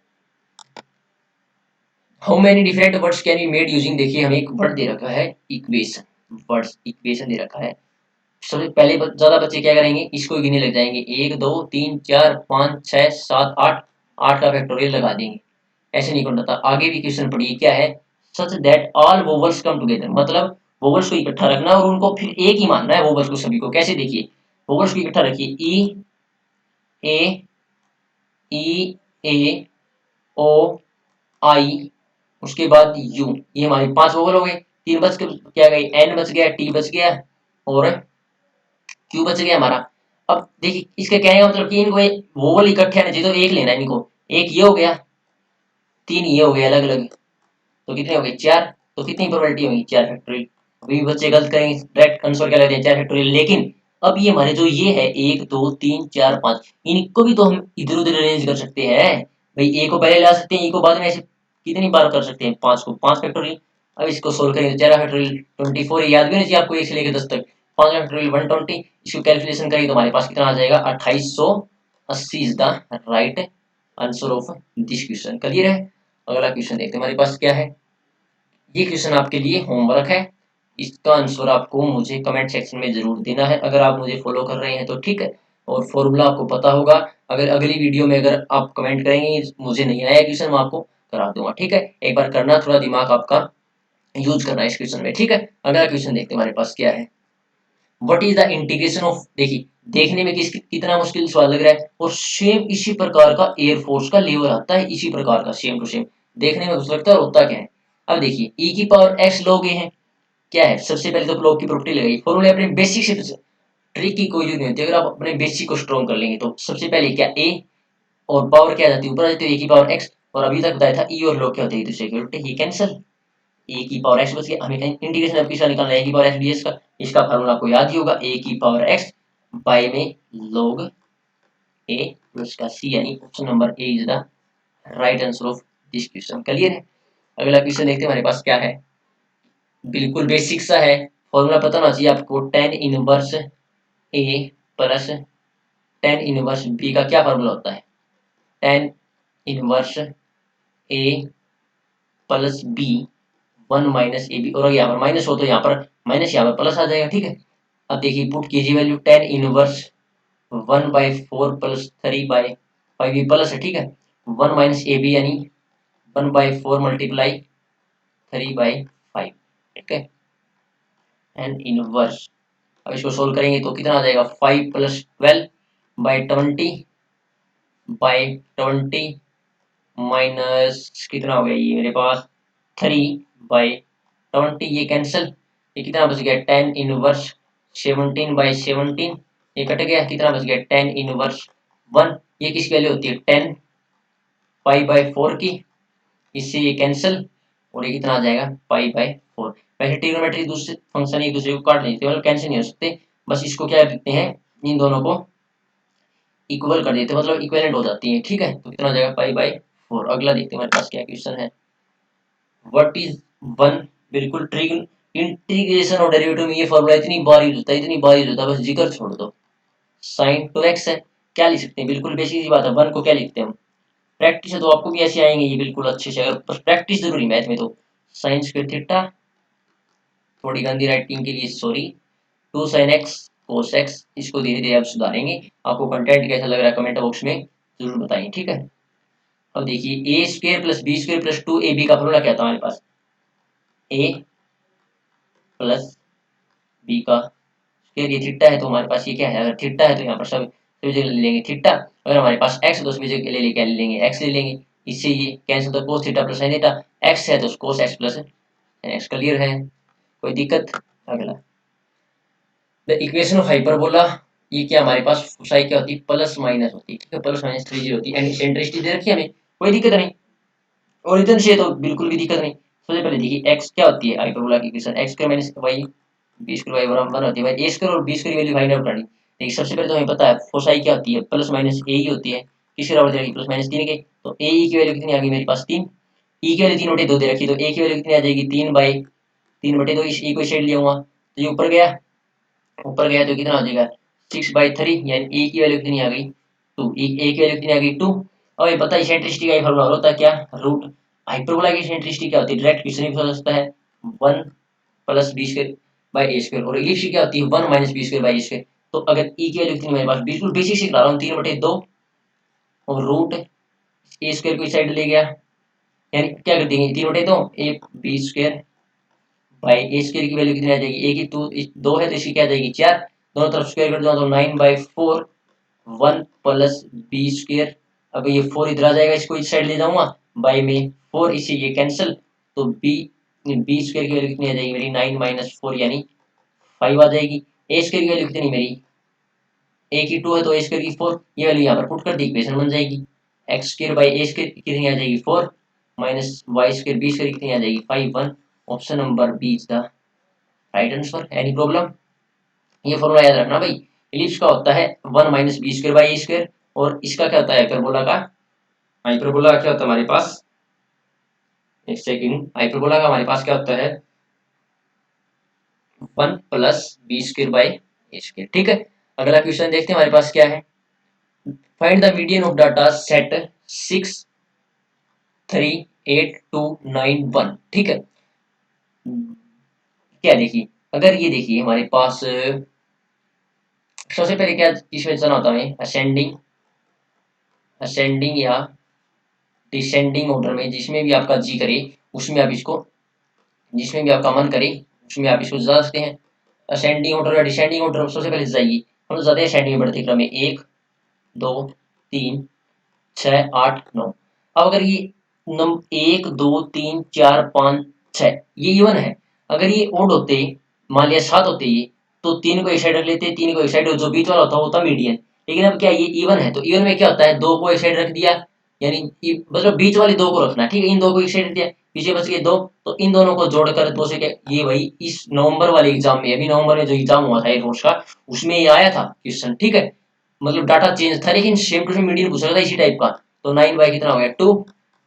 how many different words can be made using, देखिए हमें एक वर्ड दे रखा है इक्वेशन, वर्ड्स इक्वेशन दे रखा है। सबसे पहले ज्यादा बच्चे क्या करेंगे, इसको गिने लग जाएंगे, एक दो तीन चार पाँच छह सात आठ, आठ का फैक्टोरियल लगा देंगे, ऐसे नहीं करना था। आगे भी क्वेश्चन पढ़िए क्या है, such that all vowels come together, मतलब वोवल्स को इकट्ठा रखना और उनको फिर एक ही मानना है वोवल्स को सभी को। कैसे, देखिए वोवल्स को इकट्ठा रखिए, ई ए ई ए ओ आई, उसके बाद यू, ये हमारे पांच वोवल हो गए, तीन बच के क्या गई, एन बच गया, टी बच गया, और क्यू बच गया हमारा। अब देखिए इसके कहने का मतलब कि इनको वोवल इकट्ठे आने चाहिए, तो एक लेना है इनको, एक ये हो गया, तीन ये हो गए अलग अलग, तो कितने हो गए चार, तो कितनी प्रोबेबिलिटी होगी चार फैक्टोरियल। अभी बच्चे गलत करेंगे, डायरेक्ट आंसर क्या लगते हैं चार फैक्टोरियल, लेकिन अब ये हमारे जो ये है एक दो तीन चार पांच, इनको भी तो हम इधर उधर अरेंज कर सकते हैं भाई, ए को पहले ला सकते हैं, ई को बाद में, ऐसे कितनी बार कर सकते हैं, पांच को पांच फैक्टोरियल। अब इसको सोल्व करेंगे, चार फैक्टोरियल 24, याद भी नहीं चाहिए आपको एक से लेकर 10 तक, पांच फैक्टोरियल 120, इसको कैलकुलेशन करेंगे तो हमारे पास कितना आ जाएगा 2880 is the right answer of this question. Clear है, अगला क्वेश्चन देखते हैं हमारे पास क्या है। ये क्वेश्चन आपके लिए होमवर्क है, इसका आंसर आपको मुझे कमेंट सेक्शन में जरूर देना है, अगर आप मुझे फॉलो कर रहे हैं तो ठीक है, और फॉर्मूला आपको पता होगा। अगर अगली वीडियो में अगर आप कमेंट करेंगे मुझे नहीं आया क्वेश्चन, मैं आपको करा दूंगा। ठीक है, एक बार करना, थोड़ा दिमाग आपका यूज करना है इस क्वेश्चन में। ठीक है, अगला क्वेश्चन देखते हैं हमारे पास क्या है। What is the integration of, देखिए देखने में कितना मुश्किल सवाल लग रहा है, और सेम इसी प्रकार का एयरफोर्स का लेवल आता है, इसी प्रकार का सेम टू सेम, देखने में कुछ लगता है और होता क्या है। अब देखिए e की पावर x लोगे हैं, क्या है, सबसे पहले तो लॉग की प्रॉपर्टी लगाई, फॉर्मूले अपने बेसिक से, ट्रिक की कोई जरूरत नहीं होती, अगर आप अपने बेसिक को स्ट्रॉन्ग कर लेंगे तो सबसे पहले क्या a, और पावर क्या आ जाती है ऊपर आ जाती है e की पावर x, और अभी तक बताया था e और log क्या होते हैं एक दूसरे के उल्टे, ये कैंसिल, ए की पावर एक्स बच गया, हमें इंटीग्रेशन अब किसका निकालना है, ए की पावर एक्स डीएक्स का, इसका फार्मूला आपको याद ही होगा, ए की पावर एक्स बाय में log ए प्लस का सी, यानी option number A is the right answer of this question. Clear है। अगला क्वेश्चन देखते हैं हमारे पास क्या है, बिल्कुल बेसिक सा है, फॉर्मूला पता होना चाहिए आपको, tan inverse A plus tan inverse B का क्या फार्मूला होता है, tan inverse A plus B one minus A B, और यहाँ पर माइनस हो तो यहाँ पर माइनस, यहाँ पर प्लस आ जाएगा, ठीक है। अब देखिए पुट कीजिए value, tan inverse one by four plus three by five, ये प्लस है, ठीक है, वन माइनस ए बी यानी one by four multiply three by five, ठीक है, एन इनवर्स, अब इसको सोल्व करेंगे तो कितना आ जाएगा, five plus twelve by twenty minus कितना हो गया ये मेरे पास, थ्री बाई ट्वेंटी, ये कैंसिल, ये कितना बच गया, tan inverse seventeen by seventeen, ये कट गया, कितना बच गया, टेन इनवर्स वन, ये किसकी वैल्यू होती है, टेन पाई बाई फोर की, इससे ये कैंसिल, और ये कितना आ जाएगा, पाई बाई फोर। वैसे ट्रिग्नोमेट्री दूसरे फंक्शन एक दूसरे को काट लेते हैं, मतलब कैंसिल नहीं हो सकते, बस इसको क्या करते हैं, इन दोनों को इक्वल कर देते हैं, मतलब इक्विवेलेंट हो जाती है, ठीक है, तो कितना हो जाएगा, पाई बाई फोर। अगला देखते हैं हमारे पास क्या क्वेश्चन है, व्हाट इज वन, बिल्कुल ट्रिग इंटीग्रेशन और डेरिवेटिव में ये फॉर्मूला इतनी बार यूज होता है, इतनी बार यूज होता है, बस जिक्र छोड़ दो, साइन टू एक्स है, क्या लिख सकते हैं, बिल्कुल बेसिक सी बात है, वन को क्या लिखते हैं हम, प्रैक्टिस है तो आपको भी ऐसे आएंगे ये बिल्कुल अच्छे से, अगर बस प्रैक्टिस जरूरी मैथ में, तो साइन स्क्वायर थीटा, थोड़ी गंदी राइटिंग के लिए sorry, two sine X cos X, इसको धीरे धीरे आप सुधारेंगे, आपको कंटेंट कैसा लग रहा है कमेंट बॉक्स में जरूर बताएं, ठीक है। अब देखिए A square plus B square plus two A B का फॉर्मूला क्या था हमारे पास, ए प्लस बी का स्क्वायर, ये थीटा है तो हमारे पास ये क्या है, अगर थीटा है तो यहाँ पर सब सभी जगह ले लेंगे थीटा, अगर हमारे पास एक्स है तो सभी जगह ले लेंगे एक्स ले लेंगे, इससे ये कैंसिल, तो cos theta plus sine theta, x है तो cos x plus x, clear है, कोई दिक्कत। अगला द इक्वेशन ऑफ हाइपरबोला, ये क्या हमारे पास फोसाई क्या होती है, प्लस माइनस होती है, ठीक है, प्लस माइनस थ्री जीरो होती है, एंट्रिसिटी दे रखी है हमें, कोई दिक्कत नहीं, ओरिजिन से तो बिल्कुल भी दिक्कत नहीं। सबसे पहले देखिए एक्स क्या होती है, हाइपरबोला की equation X square minus Y B square Y बराबर वन होती है, भाई ए स्क्वायर और बी स्क्वायर की वैल्यू फाइंड आउट करनी। देखिए सबसे पहले तो हमें पता है फोसाई क्या होती है, प्लस माइनस ए ही होती है, किसके बराबर दे रखी, प्लस माइनस तीन के, तो ए की वैल्यू कितनी आ गई मेरे पास, तीन, ई की वैल्यू तीन बटे दो दे रखी, तो ए की वैल्यू कितनी आ जाएगी, तीन बाई तीन बटे दो, इस ई को साइड लिया हुआ तो ये ऊपर गया तो कितना हो जाएगा, सिक्स बाई थ्री, यानी ए की वैल्यू कितनी आ गई, टू, ए की वैल्यू कितनी आ गई, टू। अब ये पता है इसेंट्रिसिटी का ही फॉर्मूला होता है क्या, रूट, हाइपरबोला की इसेंट्रिसिटी क्या होती है, डायरेक्ट क्वेश्चन भी हो सकता है, one plus B square by A square, और इलिप्स की क्या होती है, one minus B square by A square, तो अगर ई की वैल्यू कितनी मेरे पास, बिल्कुल बेसिक से करा रहा हूँ, तीन बटे दो, और रूट ए स्क्वायर को इस साइड ले गया, यानी क्या कर देंगे, तीन बटे दो, A B square by A square की वैल्यू कितनी आ जाएगी, ए की टू, दो है तो इसकी क्या आ जाएगी, चार, दोनों तरफ स्क्वायर कर दो तो nine by four, one plus B square, अब ये फोर इधर आ जाएगा, इसको इस साइड ले जाऊंगा, बाई में फोर, इससे ये कैंसिल, तो बी बी स्क्वायर की वैल्यू कितनी आ जाएगी मेरी, नाइन माइनस फोर यानी फाइव आ जाएगी, ए स्क्वायर की वैल्यू कितनी मेरी, ए की टू है तो ए स्क्वायर की फोर, ये वैल्यू यहाँ पर पुट कर दी, इक्वेशन बन जाएगी, X square by A square कितनी आ जाएगी, four, minus Y square B square कितनी आ जाएगी, five, one, option number B is the right answer. Any problem, ये फॉर्मूला याद रखना भाई, इलिप्स का होता है one minus B square by A square, और इसका क्या होता है हाइपरबोला का, हाइपरबोला क्या होता है हमारे पास, एक सेकंड, हाइपरबोला का हमारे पास क्या होता है, one plus B square by A square, ठीक है। अगला क्वेश्चन देखते हैं हमारे पास क्या है, find the median of data set six three eight two nine one, ठीक है। क्या देखिए, अगर ये देखिए हमारे पास सबसे पहले क्या इसमें चलना होता है, असेंडिंग असेंडिंग या डिसेंडिंग ऑर्डर में, जिसमें भी आपका जी करे उसमें आप इसको, जिसमें भी आपका मन करे उसमें आप इसको जा सकते हैं। असेंडिंग ऑर्डर या डिसेंडिंग ऑर्डर सबसे पहले जाएगी, हम ज्यादा असेंडिंग में बढ़ते क्रम में 1 2 3 6 8 9। अब अगर ये 1 2 3 4 5 6 ये इवन है, अगर ये ओड होते मान लिया 7 होते ये, तो 3 को एक साइड रख लेते, 3 को एक साइड, जो बीच वाला होता वो होता मीडियन। लेकिन अब क्या ये इवन है, तो इवन में क्या होता है 2 को एक साइड रख दिया, यानी मतलब बीच वाली 2 को रखना, ठीक है, इन 2 को एक साइड रख दिया, पीछे बच गए 2, तो इन दोनों को जोड़कर 2 से क्या, ये वही इस नवंबर वाले एग्जाम में, अभी नवंबर में जो एग्जाम हुआ था एयरफोर्स का, उसमें ये आया था क्वेश्चन, ठीक है, मतलब डाटा चेंज था लेकिन सेम टू सेम मीडियन पूछा था इसी टाइप का। तो 9 बाई कितना हो गया 2,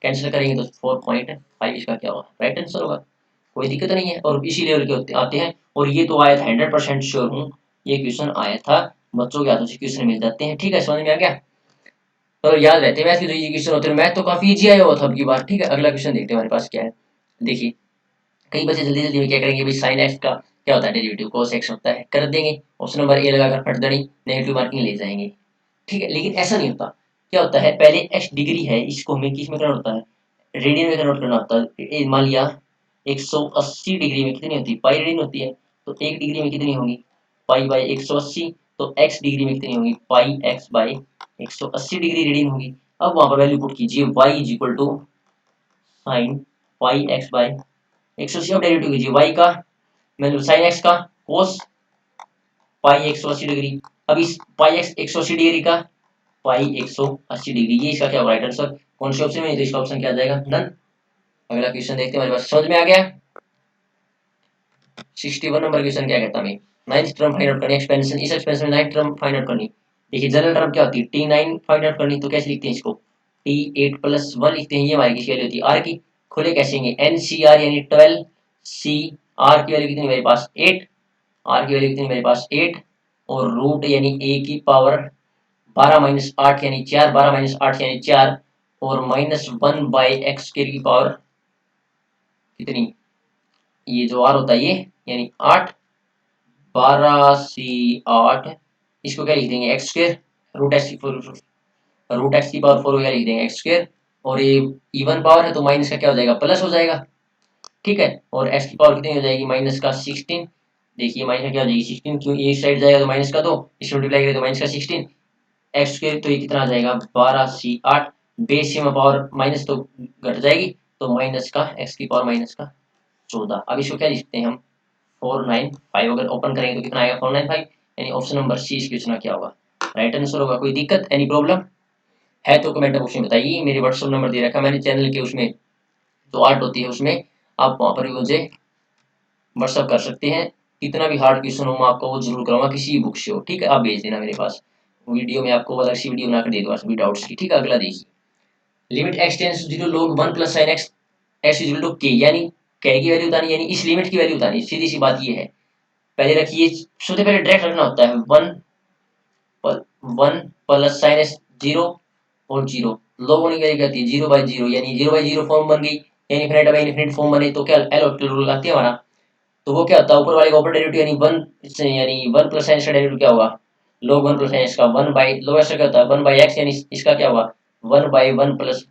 कैंसिल करेंगे तो 4.5, इसका क्या होगा राइट आंसर होगा, कोई दिक्कत नहीं है। और इसी लेवल के आते हैं, और ये तो आया था 100% श्योर हूँ ये क्वेश्चन आया था, बच्चों के हाथों से क्वेश्चन मिल जाते हैं, ठीक है, समझ में आ गया। तो याद रहते हैं मैथ के जो इजी क्वेश्चन होते हैं, मैथ तो काफी इजी आया हुआ था अब की बार, ठीक है। अगला क्वेश्चन देखते हैं हमारे पास क्या है। देखिए कई बच्चे जल्दी जल्दी में क्या करेंगे भाई, साइन एक्स का क्या होता है डेरिवेटिव, कोस एक्स होता है, कर देंगे, ऑप्शन नंबर ए लगाकर फटदड़ी नेगेटिव मार्किंग ले जाएंगे, ठीक है। लेकिन ऐसा नहीं होता, क्या होता है पहले एक्स डिग्री है, इसको हमें किस में कन्वर्ट होता है, रेडियन में कन्वर्ट करना होता है। मान लिया 180 डिग्री में कितनी होती है, पाई रेडियन होती है, तो 1 डिग्री में कितनी होगी, पाई बाई 180, तो एक्स डिग्री में कितनी होगी, pi X by 180 degree radian होगी। अब वहां पर वैल्यू पुट कीजिए, y is equal to sine pi X by 180, अब डेरिवेटिव कीजिए y का, मतलब साइन एक्स का कोस पाई 180 डिग्री, अब इस पाई एक्स 180 डिग्री का पाई 180 डिग्री, ये इसका क्या होगा राइट आंसर, कौन से ऑप्शन में, तो इसका ऑप्शन क्या आ जाएगा नन। अगला क्वेश्चन देखते हैं हमारे पास, समझ में आ गया। 61 नंबर क्वेश्चन क्या कहता है, नाइन्थ टर्म फाइंड आउट करनी, एक्सपेंशन, इस एक्सपेंशन में नाइन्थ टर्म फाइंड आउट करनी। देखिए जनरल टर्म क्या होती है, T9 फाइंड आउट करनी, तो कैसे लिखते हैं इसको, T8 प्लस 1 लिखते हैं, ये हमारी किसकी वैल्यू होती है आर की, खोले कैसे NCR यानी 12 C, आर की वैल्यू कितनी मेरे पास 8, आर की वैल्यू कितनी मेरे पास 8, और रूट यानी a की पावर 12 माइनस 8 यानी 4, 12 माइनस 8 यानी 4, और माइनस 1 बाई एक्स स्क्वायर की पावर कितनी, ये जो आर होता है ये यानी 8, 12 सी 8, इसको क्या लिख देंगे एक्स स्क्वायर, रूट एक्स की रूट एक्स की पावर 4 को क्या लिख देंगे एक्स स्क्वायर, और ये इवन पावर है तो माइनस का क्या हो जाएगा प्लस हो जाएगा, ठीक है, और एक्स की पावर कितनी हो जाएगी माइनस का 16। देखिए माइनस का क्या हो जाएगी 16, क्यों ये साइड जाएगा तो माइनस का 2, इस मल्टीप्लाई करें तो माइनस का 16, एक्स स्क्वायर तो ये कितना आ जाएगा 12 सी 8, बेस में पावर माइनस तो घट जाएगी, तो माइनस का एक्स की पावर माइनस का 14। अब इसको क्या लिखते हैं हम 495, अगर ओपन करेंगे तो कितना आएगा 495, यानी ऑप्शन नंबर सी इस क्वेश्चन का क्या होगा राइट आंसर होगा। कोई दिक्कत एनी प्रॉब्लम है तो कमेंट बॉक्स में बताइए, मेरे व्हाट्सएप नंबर दे रखा है मैंने चैनल के, उसमें जो आर्ट होती है उसमें आप वहाँ पर भी मुझे व्हाट्सएप कर सकते हैं, कितना भी हार्ड क्वेश्चन हो मैं आपको वो जरूर कराऊंगा, किसी भी बुक से हो, ठीक है, आप भेज देना मेरे पास, वीडियो में आपको अलग सी वीडियो बनाकर दे दूंगा सभी डाउट्स की, ठीक है। अगला देखिए, limit X tends to 0 log 1 plus sin x x equal to K, यानी के की वैल्यू बतानी, यानी इस लिमिट की वैल्यू बतानी, सीधी सी बात ये है। पहले रखिए, सबसे पहले डायरेक्ट रखना होता है 1 प्लस साइन एक्स 0 और 0, log होने की वैल्यू क्या होती है 0 बाई 0, यानी 0 बाई 0 फॉर्म बन गई, यानी इनफिनिट बाई इनफिनिट फॉर्म बने, तो क्या एल हॉस्पिटल रूल आती है हमारा, तो वो क्या होता है ऊपर वाले का ऊपर डेरिवेटिव यानी 1 यानी 1 प्लस साइन का डेरिवेटिव क्या होगा log 1 प्लस साइन इसका 1 बाई log एक्स का क्या होता है 1 बाई एक्स, यानी इसका क्या होगा 1 बाई 1 प्लस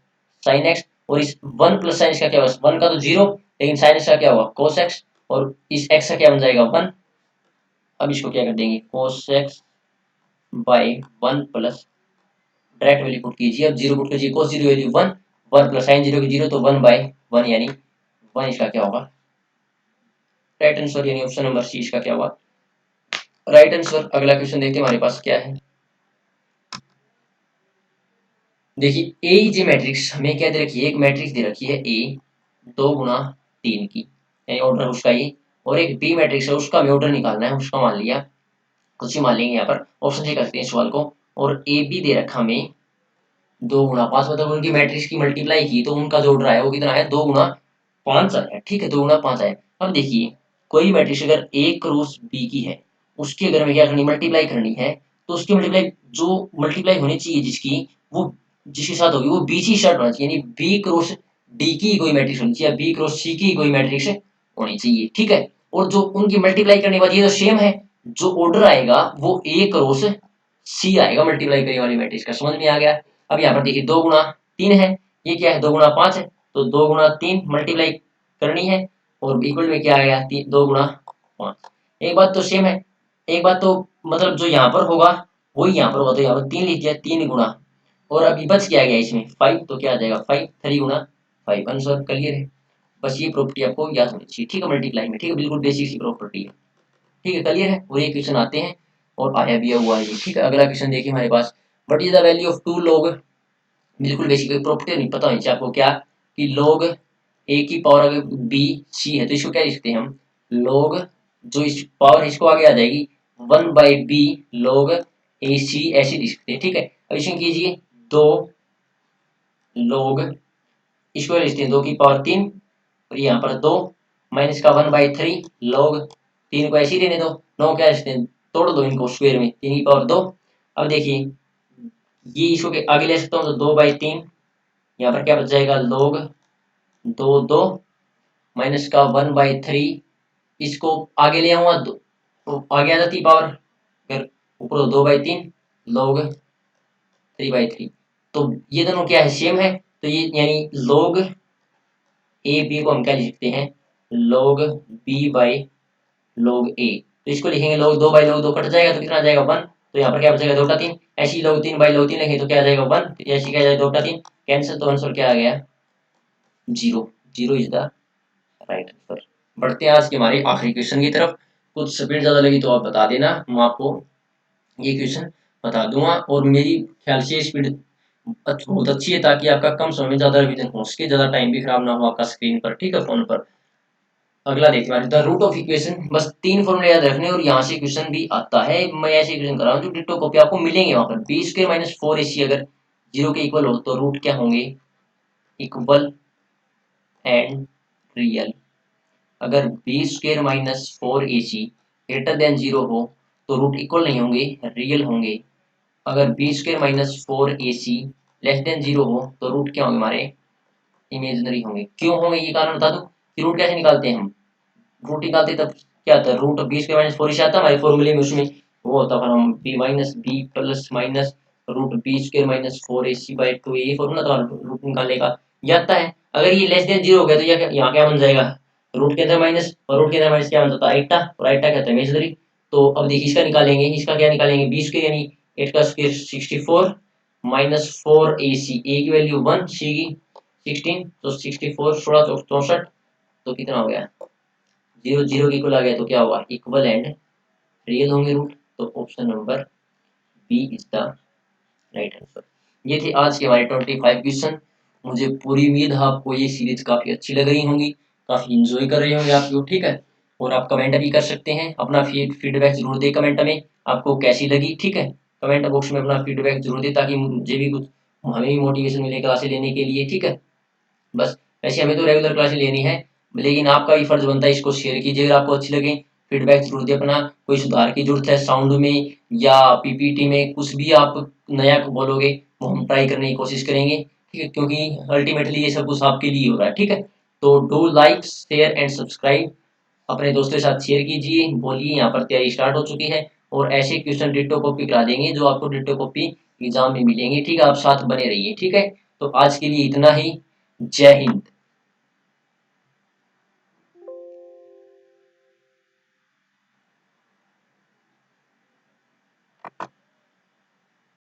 साइन एक्स, और इस 1 प्लस साइन इसका क्या होगा 1 का तो 0, लेकिन साइन इसका क्या होगा cos एक्स, और इस x का क्या बन जाएगा 1। अब इसको क्या कर देंगे cos x by 1 plus, direct value put कीजिए, अब 0 पुट कीजिए, cos 0 वैल्यू 1, 1 प्लस साइन 0 की 0, तो 1 बाई 1 यानी 1 इसका क्या होगा राइट आंसर, यानी ऑप्शन नंबर सी इसका क्या होगा राइट आंसर। अगला क्वेश्चन देखते हैं हमारे पास क्या है। देखिए ए जे मैट्रिक्स हमें क्या दे रखी है, एक मैट्रिक्स दे रखी है ए 2 गुना 3 की, यानी ऑर्डर उसका ये, और एक बी मैट्रिक्स है उसका हमें ऑर्डर निकालना है, उसका मान लिया कुछ ही मान लेंगे यहाँ पर, ऑप्शन से करते हैं सवाल को, और ए बी दे रखा हमें 2 गुना 5, मतलब उनकी मैट्रिक्स की मल्टीप्लाई की तो उनका जो ऑर्डर आया वो कितना है 2 गुना 5 आया, ठीक है 2 गुना 5 आया। अब देखिए कोई मैट्रिक्स अगर ए क्रॉस बी की है, उसकी अगर हमें क्या करनी मल्टीप्लाई करनी है, तो उसकी मल्टीप्लाई जो मल्टीप्लाई होनी चाहिए जिसकी, वो जिसके साथ होगी वो बी से स्टार्ट होना चाहिए, यानी बी क्रॉस डी की कोई मैट्रिक्स होनी चाहिए, बी क्रॉस सी की कोई मैट्रिक्स होनी चाहिए, ठीक है। और जो उनकी मल्टीप्लाई करने के बाद ये तो सेम है, जो ऑर्डर आएगा वो ए क्रॉस सी आएगा मल्टीप्लाई करने वाली मैट्रिक्स का, समझ में आ गया। अब यहाँ पर देखिए 2 गुना 3 है, ये क्या है 2 गुना 5 है, तो 2 गुना 3 मल्टीप्लाई करनी है, और इक्वल में क्या आ गया 2 गुना 5, एक बात तो सेम है, एक बात तो मतलब जो यहाँ पर होगा वही यहाँ पर होगा, तो यहाँ पर 3 लिख दिया, 3 गुना, और अभी बच क्या गया इसमें 5, तो क्या आ जाएगा 5, 3 गुना 5, आंसर क्लियर है। बस ये प्रॉपर्टी आपको याद होनी चाहिए, ठीक है, मल्टीप्लाई में, ठीक है, बिल्कुल बेसिक सी प्रॉपर्टी है, ठीक है, क्लियर है। और ये क्वेश्चन आते हैं और आया भी हुआ है ये, ठीक है। अगला क्वेश्चन देखिए हमारे पास, what is the value of 2 log, बिल्कुल बेसिक प्रॉपर्टी नहीं पता होनी चाहिए आपको, क्या कि log a की पावर अगर b c है तो इसको क्या लिखते हैं हम, log, जो इस पावर इसको आगे आ जाएगी 1/b log ac ऐसे लिख सकते हैं, ठीक है। अब इसमें कीजिए 2 log, इसको लिखते हैं 2 की पावर 3, और यहाँ पर 2 माइनस का 1/3 log 3 को ऐसे ही रहने दो, 9 क्या लिखते हैं, तोड़ दो इनको स्क्वायर में, 3 की पावर 2। अब देखिए ये इसको के आगे ले सकता हूँ तो 2/3, यहाँ पर क्या बच जाएगा log 2 2 माइनस का 1/3, इसको आगे ले आऊंगा तो आगे आ जाती पावर, फिर ऊपर 2/3 log 3/3, तो ये दोनों क्या है सेम है, तो ये यानी log ए बी को हम क्या लिख सकते हैं, log b by log a, तो इसको लिखेंगे log 2 बाई log 2 कट जाएगा तो कितना आ जाएगा 1, तो यहाँ पर क्या बचेगा 2 3, ऐसी log 3 बाई log 3 लिखें तो क्या आ जाएगा 1, ऐसी क्या आ जाएगा 2 3 कैंसिल, तो आंसर क्या आ गया 0, 0 इज द राइट आंसर। बढ़ते हैं आज के हमारे आखिरी क्वेश्चन की तरफ, कुछ स्पीड ज्यादा लगी तो आप बता देना, मैं आपको ये क्वेश्चन बता दूंगा, और मेरी ख्याल से स्पीड बहुत अच्छी है ताकि आपका कम समय में ज्यादा रिवीजन हो सके, ज्यादा टाइम भी खराब ना हो आपका स्क्रीन पर, ठीक है, फोन पर। अगला देखते हैं द रूट ऑफ इक्वेशन, बस 3 फॉर्मूले याद रखने, और यहाँ से क्वेश्चन भी आता है, मैं ऐसे क्वेश्चन कर रहा हूँ जो डिट्टो कॉपी आपको मिलेंगे वहां पर, बी स्क्वायर माइनस 4ac अगर 0 के इक्वल हो तो रूट क्या होंगे, इक्वल एंड रियल। अगर B square minus 4ac greater than 0 हो तो रूट इक्वल नहीं होंगे, रियल होंगे। अगर B square minus 4ac less than 0 हो तो रूट क्या होंगे हमारे, इमेजिनरी होंगे। क्यों होंगे ये कारण बता दो कि रूट कैसे निकालते हैं हम, रूट निकालते तब क्या होता है, रूट 20 के -4 से आता है हमारे फॉर्मूले में, उसमें वो होता है हम B minus B plus minus root 20 के -4ac/2, ये फॉर्मूला था रूट निकालने का, ये आता है। अगर ये लेस देन 0 हो गया तो यहाँ क्या बन जाएगा, रूट के अंदर माइनस, और रूट के अंदर माइनस क्या बन जाता है आइटा, और आइटा क्या होता है इमेजिनरी। तो अब देखिए इसका निकालेंगे, इसका क्या निकालेंगे, 20 यानी 8 का स्क्वायर 64 माइनस 4ac, ए की वैल्यू 1, सी की 16, तो 64 16 64, तो कितना हो गया 0 0 के इक्वल आ गया, तो क्या होगा इक्वल एंड रियल होंगे रूट, तो option number B is the right answer. ये थे आज के हमारे 25 क्वेश्चन। मुझे पूरी उम्मीद है आपको ये सीरीज काफी अच्छी लग रही होंगी, काफी इंजॉय कर रहे होंगे आप लोग, ठीक है। और आप कमेंट भी कर सकते हैं, अपना फीडबैक जरूर दें कमेंट में, आपको कैसी लगी, ठीक है। कमेंट बॉक्स में अपना फीडबैक जरूर दें ताकि मुझे भी कुछ, हमें भी मोटिवेशन मिले क्लासें लेने के लिए, ठीक है। बस ऐसे हमें तो रेगुलर क्लासें लेनी है, लेकिन आपका भी फर्ज बनता है इसको शेयर कीजिए अगर आपको अच्छी लगे, फीडबैक जरूर दे अपना, कोई सुधार की जरूरत है साउंड में या पीपीटी में, कुछ भी आप नया बोलोगे वो हम ट्राई करने की कोशिश करेंगे, ठीक है, क्योंकि अल्टीमेटली ये सब कुछ आपके लिए हो रहा है, ठीक है। तो do like share and subscribe, अपने दोस्तों के साथ शेयर कीजिए, बोलिए यहाँ पर तैयारी स्टार्ट हो चुकी है, और ऐसे क्वेश्चन डिट्टो कॉपी करा देंगे जो आपको डिट्टो कॉपी एग्जाम में मिलेंगे, ठीक है, आप साथ बने रहिए, ठीक है। तो आज के लिए इतना ही, जय हिंद।